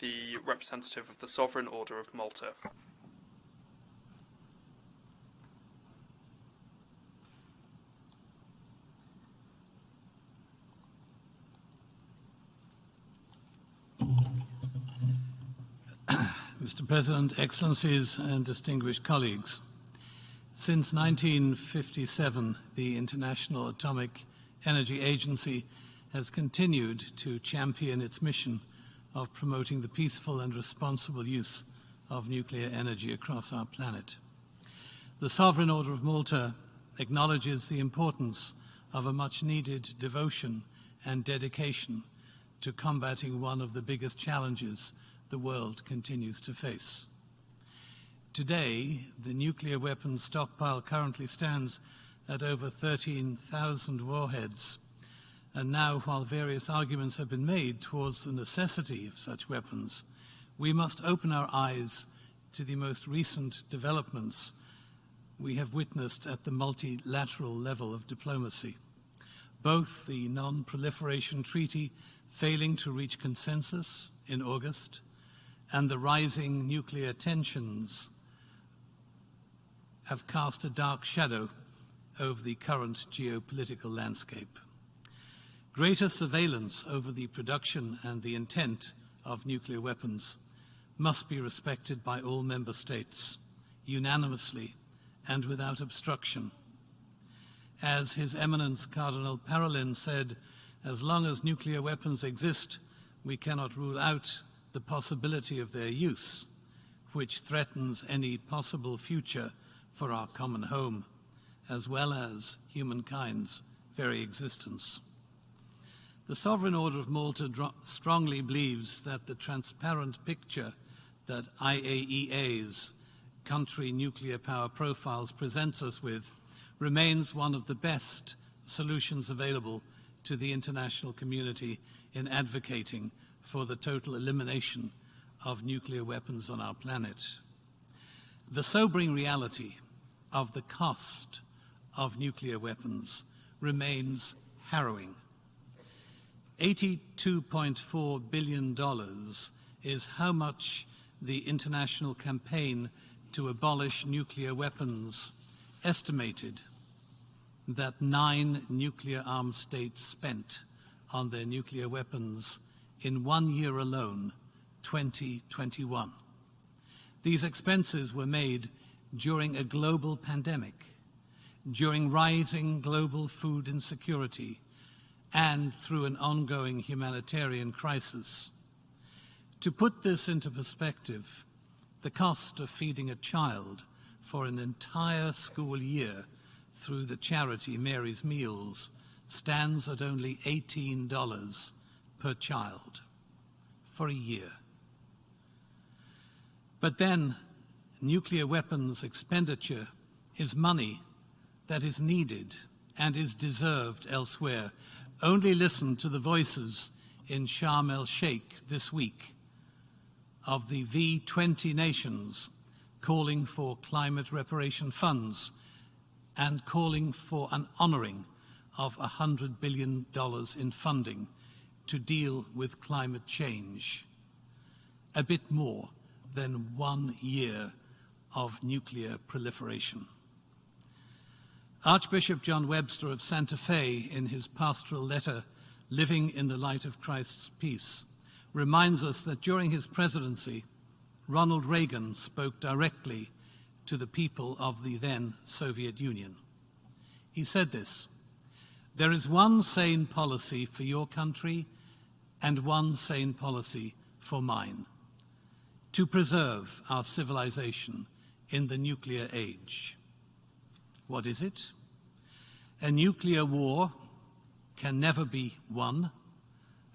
the representative of the Sovereign Order of Malta. Mr. President, Excellencies and distinguished colleagues, since 1957, the International Atomic Energy Agency has continued to champion its mission of promoting the peaceful and responsible use of nuclear energy across our planet. The Sovereign Order of Malta acknowledges the importance of a much-needed devotion and dedication to combating one of the biggest challenges the world continues to face. Today, the nuclear weapons stockpile currently stands at over 13,000 warheads. And now, while various arguments have been made towards the necessity of such weapons, we must open our eyes to the most recent developments we have witnessed at the multilateral level of diplomacy. Both the Non-Proliferation Treaty failing to reach consensus in August and the rising nuclear tensions have cast a dark shadow over the current geopolitical landscape. Greater surveillance over the production and the intent of nuclear weapons must be respected by all member states, unanimously and without obstruction. As His Eminence Cardinal Parolin said, as long as nuclear weapons exist, we cannot rule out the possibility of their use, which threatens any possible future for our common home, as well as humankind's very existence. The Sovereign Order of Malta strongly believes that the transparent picture that IAEA's country nuclear power profiles presents us with remains one of the best solutions available to the international community in advocating for the total elimination of nuclear weapons on our planet. The sobering reality of the cost of nuclear weapons remains harrowing. $82.4 billion is how much the international campaign to abolish nuclear weapons estimated that 9 nuclear-armed states spent on their nuclear weapons in 1 year alone, 2021. These expenses were made during a global pandemic, during rising global food insecurity, and through an ongoing humanitarian crisis. To put this into perspective, the cost of feeding a child for an entire school year through the charity Mary's Meals stands at only $18 per child for a year. But then, nuclear weapons expenditure is money that is needed and is deserved elsewhere. Only listen to the voices in Sharm el-Sheikh this week of the V20 nations calling for climate reparation funds and calling for an honoring of $100 billion in funding to deal with climate change. A bit more than 1 year of nuclear proliferation. Archbishop John Webster of Santa Fe, in his pastoral letter, Living in the Light of Christ's Peace, reminds us that during his presidency, Ronald Reagan spoke directly to the people of the then Soviet Union. He said this: "There is one sane policy for your country and one sane policy for mine, to preserve our civilization in the nuclear age." What is it? A nuclear war can never be won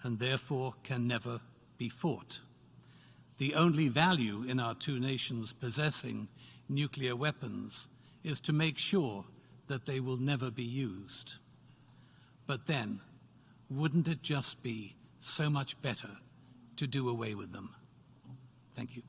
and therefore can never be fought. The only value in our two nations possessing nuclear weapons is to make sure that they will never be used. But then, wouldn't it just be so much better to do away with them? Thank you.